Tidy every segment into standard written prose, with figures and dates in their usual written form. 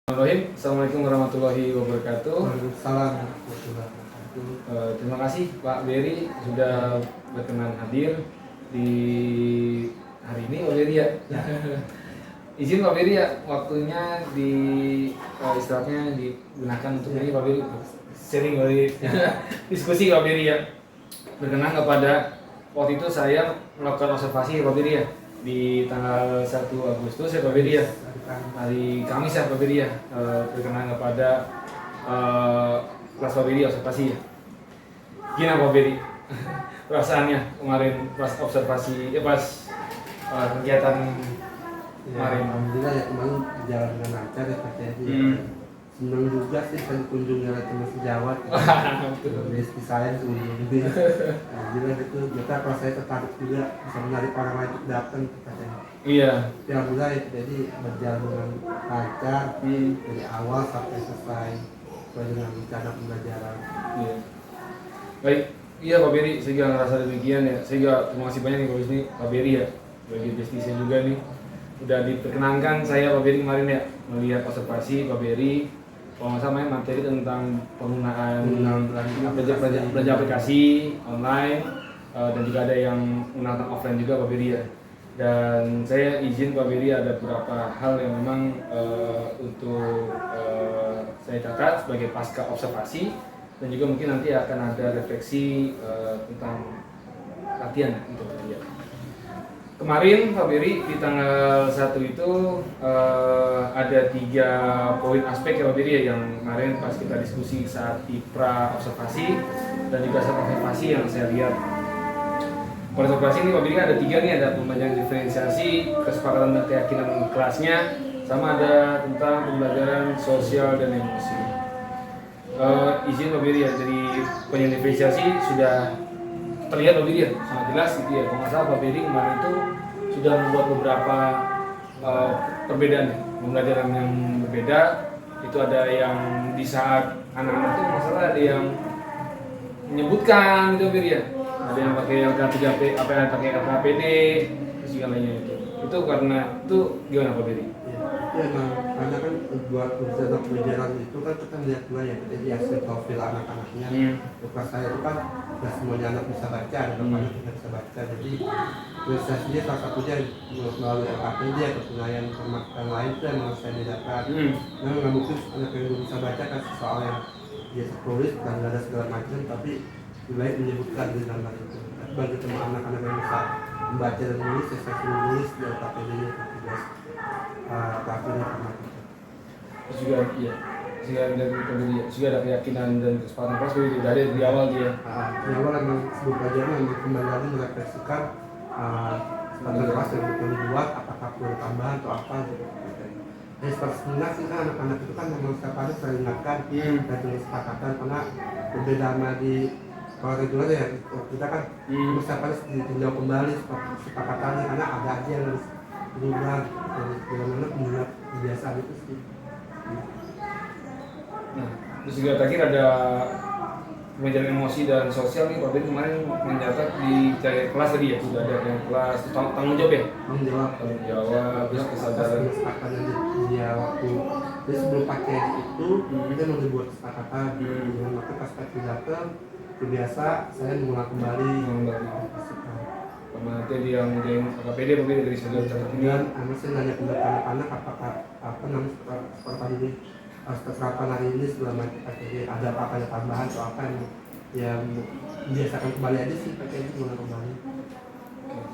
Assalamualaikum warahmatullahi wabarakatuh. Waalaikumsalam warahmatullahi wabarakatuh. Terima kasih Pak Beri sudah berkenan hadir di hari ini Pak Beri ya. Izin Pak Beri ya, waktunya di istirahatnya digunakan untuk ini Pak Beri sharing Pak Beri. Diskusi Pak Beri ya. Berkenan kepada waktu itu saya melakukan observasi Pak Beri ya di tanggal 1 Agustus ya Pak Beri ya. Hari Kamis ya Pak Beri ya, berkenan kepada kelas Pak Beri observasi ya. Gimana Pak Beri perasaannya kemarin pas observasi, pas kegiatan kemarin? Alhamdulillah ya, kemarin berjalan dengan lancar ya Pak Jadi. Senang juga sih saya dikunjungi oleh teman sejawat. Rezeki saya dikunjungi. Alhamdulillah itu, kita kalau saya tertarik juga bisa menarik orang lain untuk datang katanya. Iya. Ya alhamdulillah ya, jadi berjalan dengan lancar dari awal sampai selesai sesuai dengan rencana pembelajaran. Iya. Baik, iya Pak Beri, saya juga ngerasa demikian ya. Saya juga terima kasih banyak nih Pak Beri ya, bagi bisnisnya juga nih. Udah diperkenankan saya Pak Beri kemarin ya melihat observasi Pak Beri. Kalau nggak salah materi tentang penggunaan belanja aplikasi online dan juga ada yang menggunakan offline juga Pak Beri ya. Dan saya izin Pak Beri ada beberapa hal yang memang untuk saya catat sebagai pasca observasi dan juga mungkin nanti akan ada refleksi tentang latihan gitu ya. Kemarin Pak Beri di tanggal 1 itu ada 3 poin aspek ya Pak Beri ya, yang kemarin pas kita diskusi saat IPRA observasi dan juga saat observasi yang saya lihat. Observasi ini Pak Beri ada 3 nih, ada pembelajaran diferensiasi, kesepakatan dan keyakinan kelasnya, sama ada tentang pembelajaran sosial dan emosi. Izin Pak Beri ya, dari pembelajaran diferensiasi sudah terlihat Pak Beri ya, sangat jelas gitu ya. Kalau nggak salah Pak Beri kemarin itu sudah membuat beberapa perbedaan pembelajaran yang berbeda. Itu ada yang di saat anak-anak itu masalah ada yang menyebutkan gitu Pak Beri ya. Ada yang pakai LK3P, apa yang pakai LKPD, terus segalanya itu karena itu gimana Pak Beri? Ya emang karena kan buat rencana pembelajaran itu kan kita lihat dua ya, jadi hasil profil anak-anaknya. Lukas saya itu kan nggak semuanya anak bisa baca, ada anak tidak bisa baca, jadi prestasinya salah satunya melalui LKPD atau penilaian format lain itu yang saya bedakan. Nah nggak mungkin anak yang belum bisa baca kan soal yang dia tulis dan nggak ada segala macam, tapi baik menyebutkan di gambar itu. Bagi teman anak-anak yang bisa membaca dan menulis, saya suruh menulis di LKPD-nya tugas praktiknya sama itu. Terus juga iya, juga ada keyakinan dan kesepakatan kelas dari awal dia. Di awal memang sebelum pelajaran memang kembali merefleksikan kesepakatan kelas yang bukan dibuat, apakah perlu tambahan atau apa gitu. Jadi sebenarnya sih kan anak-anak itu kan memang setiap hari saya ingatkan dan kesepakatan, karena perbedaan di kalau reguler ya kita kan setiap hari ditinjau kembali kesepakatannya, karena ada aja yang harus berubah dari bagaimana mengingat kebiasaan itu sih. Nah, terus juga terakhir ada pembelajaran emosi dan sosial nih Pak Beri kemarin mencatat di kelas tadi ya, sudah ada yang kelas tanggung jawab ya? Tanggung jawab, terus kesadaran kesepakatan dia waktu jadi sebelum pakai itu kita mau dibuat kesepakatan dengan waktu pas pakai datang biasa saya mengulang kembali sama nanti ada yang KPD mungkin dari segala catatan ini. Dan saya nanya ke anak-anak apakah apa namanya seperti ini terapkan hari ini selama KPD ada apa ya tambahan atau apa yang biasakan kembali aja sih pakai itu mengulang kembali.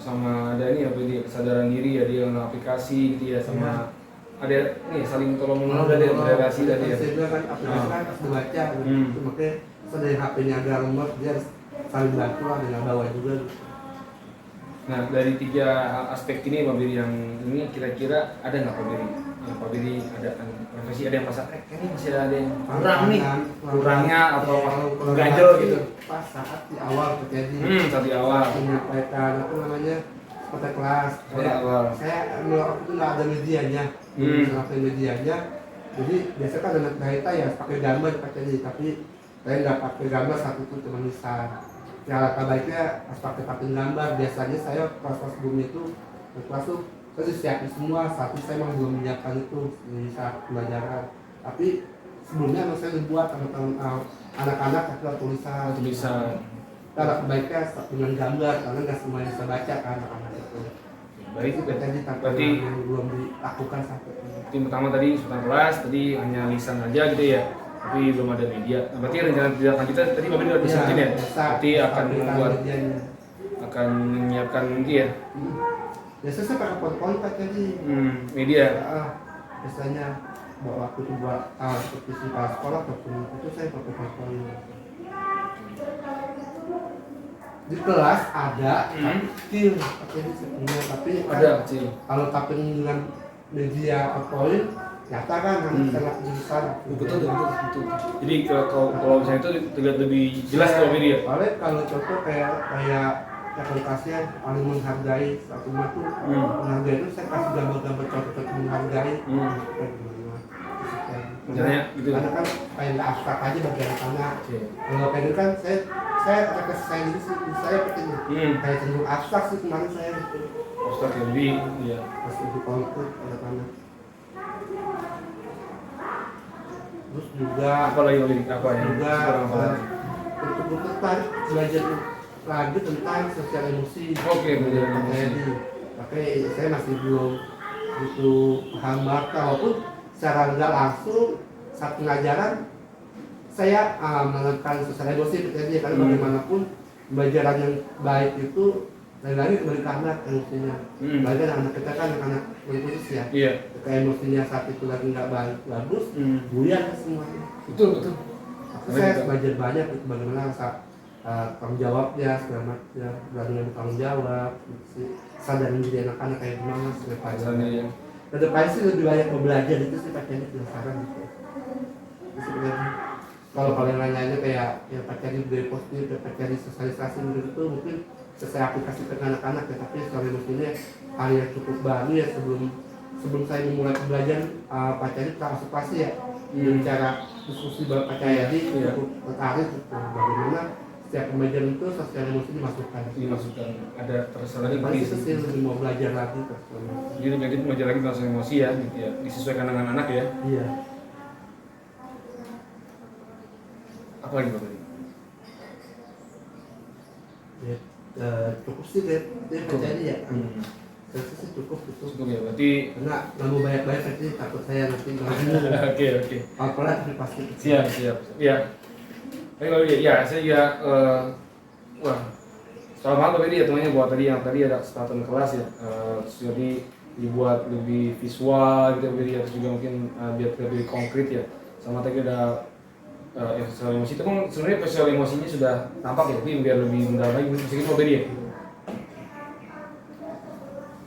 Sama ada ini apa dia kesadaran diri ya, dia yang aplikasi gitu ya, sama ada nih saling tolong menolong dari relasi tadi ya. Saya bilang kan aplikasi kan harus dibaca gitu, makanya dari HP-nya agak lemot dia saling bantu lah dengan bawa juga. Nah dari 3 aspek ini Pak Beri yang ini kira-kira ada nggak Pak Beri? Yang Pak Beri ada profesi ada yang pasang ini masih ada yang kurang nih, kurangnya atau ganjel gitu? Pas saat di awal terjadi. Saat di awal. Menyampaikan apa namanya pada kelas. Saya waktu itu nggak ada medianya, nggak ada medianya. Jadi biasa kan anak kita ya pakai gambar pakai tapi saya nggak pakai gambar saat itu cuma lisan. Ya alangkah baiknya pas pakai gambar. Biasanya saya kelas sebelumnya itu kelas tuh saya siapin semua, saat itu saya memang belum menyiapkan itu di saat pembelajaran. Tapi sebelumnya anak saya dibuat anak-anak atau tulisan. Cara baiknya dengan gambar karena nggak semuanya bisa baca kan anak-anak itu. Baik, Tadi berarti yang belum dilakukan sampai ini. tim pertama tadi sultan kelas, tadi hanya lisan aja gitu ya, tapi belum ada media. Nah, berarti rencana tidak lanjutnya tadi Bapak udah disebutin ya, berarti akan membuat, akan menyiapkan ini ya. Biasanya saya pakai PowerPoint Pak jadi Media. biasanya bawa waktu itu buat seperti di sekolah ataupun itu saya pakai PowerPoint. Di kelas ada tapi kecil pakai sebenarnya tapi Ada kecil. kalau tapi dengan media PowerPoint nyata kan sangat besar. Betul. Jadi kalau misalnya itu terlihat lebih jelas kalau media. Kalau contoh kayak aplikasinya paling menghargai satu matu menghargai itu saya kasih gambar-gambar contoh menghargai kayak gimana Caranya gitu. karena kan kayak abstrak aja bagian anak. Kalau kayak gitu kan saya ada saya ini sih saya pengen kayak cenderung abstrak sih kemarin saya gitu. Abstrak lebih ya. Pas lebih konkret anak-anak. Terus juga Apa lagi apa ya? juga Apa lagi? untuk tertarik belajar lagi tentang sosial emosi. Oke, belajar emosi. Makanya saya masih belum begitu paham banget walaupun secara nggak langsung saat pengajaran saya menekan sosial emosi terjadi karena bagaimanapun pembelajaran yang baik itu lagi kembali ke anak emosinya. Belajar anak kita kan anak berputus ya. Iya. Kayak emosinya saat itu lagi nggak bagus, buyar semuanya. Betul. Saya belajar banyak itu bagaimana saat tanggung jawabnya segala macam, berani bertanggung jawab, sadarin diri anak-anak kayak gimana sebenarnya. Kedepannya sih lebih banyak belajar itu sih pacarnya penasaran gitu. Sebenarnya kalau kalian nanya kayak ya pacarnya budaya positif, pacarnya sosialisasi itu mungkin saya aplikasikan ke anak-anak ya, tapi soal emosinya hal yang cukup baru ya sebelum saya memulai pembelajaran pacarnya kita pasti ya cara diskusi bapak saya cukup tertarik bagaimana setiap pembelajaran itu sosial emosi dimasukkan ada terserah lagi pasti sih lebih mau belajar lagi jadi belajar lagi tentang emosi ya gitu ya, disesuaikan dengan anak ya. Iya. Apa lagi Pak? Cukup sih deh jadi ya saya sih cukup ya, berarti nggak mau banyak-banyak nanti takut saya nanti oke apalah tapi pasti siap ya. Tapi kalau ya saya ya wah soal banget tadi ya temannya buat tadi ada kesempatan kelas ya, jadi dibuat lebih visual gitu ya, terus juga mungkin biar lebih konkret ya, sama tadi ada visual emosi itu kan sebenarnya visual emosinya sudah tampak ya, tapi biar lebih mendalam lagi mungkin mau beda ya.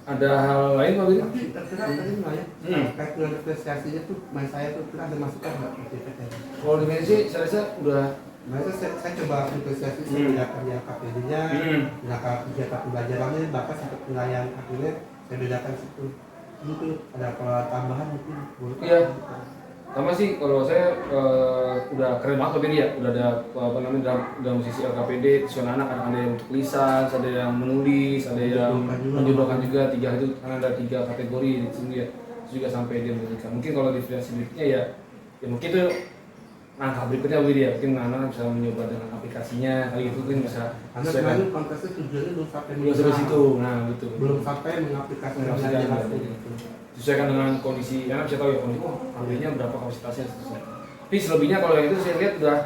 Ada hal lain Pak Bini? Tapi terkira tadi nggak ya? Kayak dengan apresiasinya tuh, main saya tuh kira ada masukan nggak? Kalau di sih saya rasa udah. Masa saya coba apresiasi sejak kerja KPD-nya, kegiatan pembelajarannya, bahkan sampai penilaian akhirnya saya bedakan situ. Mungkin ada tambahan mungkin. Iya. Sama sih kalau saya udah keren banget Pak ya, udah ada apa namanya dalam sisi LKPD, tujuan anak ada yang untuk lisan, ada yang menulis, ada yang menjodohkan juga, karena ada 3 kategori di sini ya, terus juga sampai dia menikah. Mungkin kalau di variasi berikutnya ya mungkin itu langkah berikutnya ya, mungkin anak bisa mencoba dengan aplikasinya, kali itu kan bisa. Karena sebenarnya kontesnya tujuannya belum sampai situ, nah betul. Belum sampai mengaplikasikan gitu. Disesuaikan dengan kondisi, karena bisa tahu ya kondisi, ambilnya berapa kapasitasnya sesuai. Tapi selebihnya kalau yang itu saya lihat udah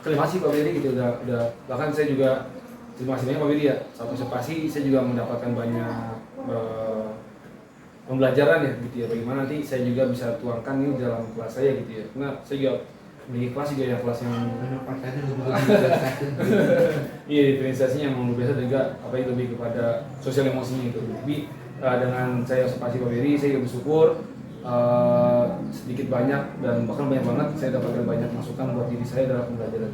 terima kasih Pak Bedi gitu, udah bahkan saya juga terima kasih banyak Pak Bedi ya, saat observasi saya juga mendapatkan banyak pembelajaran ya gitu ya, bagaimana nanti saya juga bisa tuangkan ini dalam kelas saya gitu ya, karena saya juga di kelas juga yang kelas yang iya diferensiasinya yang biasa juga apa itu lebih kepada sosial emosinya itu. Tapi dengan saya observasi Pak Beri, saya bersyukur sedikit banyak dan bahkan banyak banget saya dapatkan banyak masukan buat diri saya dalam pembelajaran.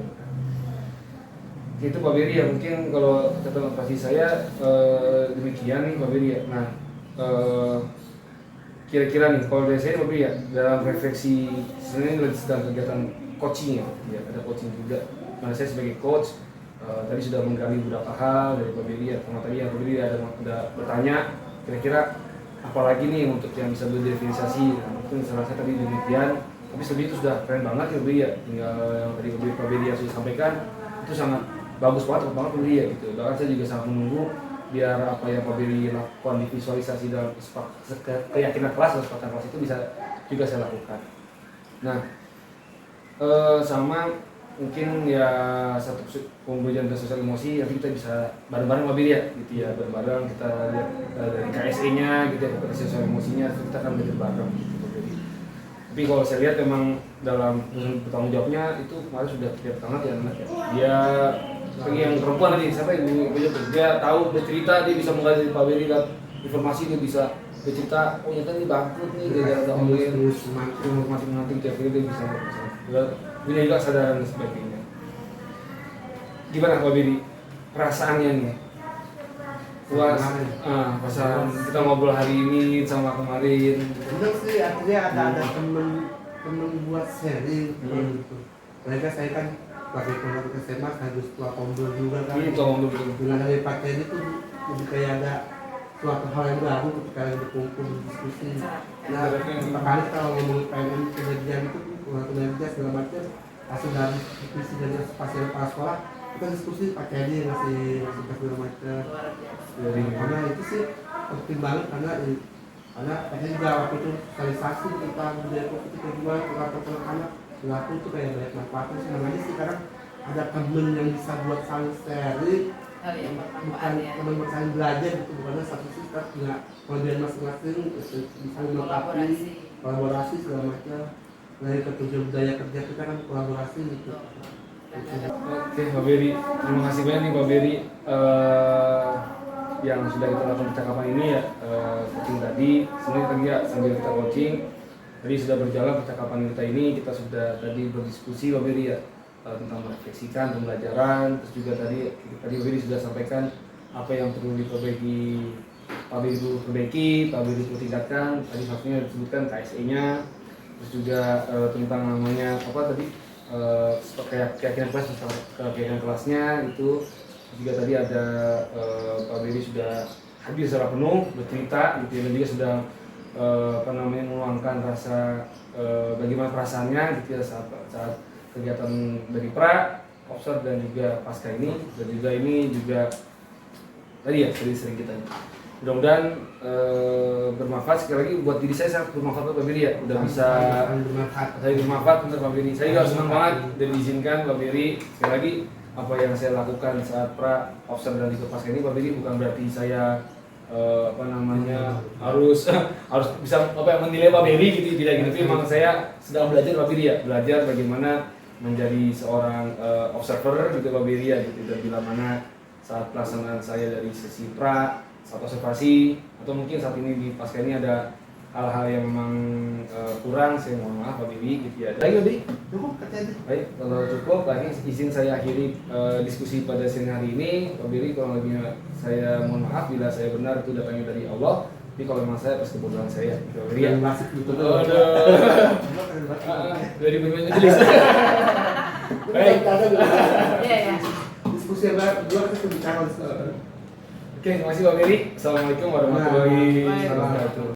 Itu Pak Beri ya, mungkin kalau catatan observasi saya demikian nih Pak Beri ya. Nah kira-kira nih kalau dari saya Pak Beri ya, dalam refleksi sebenarnya sedang kegiatan coaching ya, ada coaching juga. Nah saya sebagai coach tadi sudah menggali beberapa hal dari Pak Beri ya, sama tadi yang Pak Beri ada bertanya kira-kira apalagi nih untuk yang bisa berdiferensiasi. Nah, mungkin saya rasa tadi demikian Tapi studi itu sudah keren banget ya Bri ya. Tinggal yang tadi Pak Beri yang sudah sampaikan itu sangat bagus banget Pak Beri ya gitu. Bahkan saya juga sangat menunggu biar apa yang Pak Beri lakukan di visualisasi dalam keyakinan kelas atau kesepakatan kelas itu bisa juga saya lakukan. Nah, sama mungkin ya satu pembelajaran tentang sosial emosi nanti kita bisa bareng-bareng Pak Beri ya gitu ya, bareng-bareng kita lihat dari KSE-nya gitu ya, kompetensi sosial emosinya kita akan belajar bareng gitu Pak Beri. Tapi kalau saya lihat memang dalam bertanggung jawabnya itu kemarin sudah terlihat banget ya anak ya. Dia bagi yang perempuan tadi siapa ibu dia tahu bercerita, dia bisa mengasih Pak Beri informasi, dia bisa bercerita oh ternyata ini bangkrut nih gara-gara ada online mati tiap hari dia bisa punya juga kesadaran dan sebagainya. Gimana Pak Beri perasaannya nih? Puas, perasaan kita ngobrol hari ini sama kemarin. Betul sih, artinya ada temen buat sharing gitu. Mereka saya kan pakai keluar ke SMA harus tua tombol juga kan. Tua tombol betul. Dengan dari pakai ini tuh jadi kayak ada suatu hal yang baru ketika yang berkumpul diskusi. Nah, makanya kalau ngomong PNM kejadian itu keluar kerja segala macam, hasil dari diskusi dari pasien kepala sekolah kita diskusi pakai dia masih segala macam. Karena itu sih penting banget karena ada juga waktu itu sosialisasi tentang budaya kopi kita jual ke anak selaku itu kayak banyak manfaatnya sih namanya sih sekarang ada temen yang bisa buat saling sharing bukan teman saling belajar gitu bukannya satu sih kita punya kelebihan masing-masing bisa melengkapi kolaborasi segala macam dari ketujuh budaya kerja kita kan kolaborasi gitu. Oke Pak Beri, terima kasih banyak nih Pak Beri yang sudah kita lakukan percakapan ini ya. Coaching tadi sebenarnya tadi ya sambil kita coaching tadi sudah berjalan percakapan kita ini, kita sudah tadi berdiskusi Pak Beri ya tentang merefleksikan pembelajaran, terus juga tadi Pak Beri sudah sampaikan apa yang perlu diperbaiki, Pak Beri perlu perbaiki, Pak Beri perlu tingkatkan. Tadi maksudnya disebutkan KSE-nya, terus juga tentang namanya apa tadi keyakinan kelas, keyakinan kelasnya itu juga tadi ada Pak Beri sudah hadir secara penuh bercerita gitu ya, dan juga sudah meluangkan rasa bagaimana perasaannya gitu ya saat kegiatan dari pra, observ dan juga pasca ini, dan juga ini juga tadi ya sering kita mudah-mudahan bermanfaat. Sekali lagi buat diri saya sangat bermanfaat Pak Beri ya, udah bisa saya bermanfaat untuk Pak Beri. Saya juga senang banget dan diizinkan Pak Beri. Sekali lagi apa yang saya lakukan saat pra, observ dan juga pasca ini Pak Beri bukan berarti saya harus bisa menilai Pak Beri gitu, tidak gitu. Tapi memang saya sedang belajar Pak Beri ya, belajar bagaimana menjadi seorang observer gitu Pak Beri ya gitu, dan bila mana saat pelaksanaan saya dari sesi pra, saat observasi atau mungkin saat ini di pasca ini ada hal-hal yang memang kurang, saya mohon maaf Pak Beri gitu ya. Lagi Beri? Cukup katanya. Baik, kalau cukup lagi izin saya akhiri diskusi pada siang hari ini. Pak Beri kurang lebihnya saya mohon maaf bila saya benar itu datangnya dari Allah. Tapi kalau memang saya atas kebodohan saya, Pak Beri ya. Masih betul. Dari majelis. Baik. Diskusi yang berdua kita bicara. Oke, terima kasih Pak Beri. Assalamualaikum warahmatullahi wabarakatuh.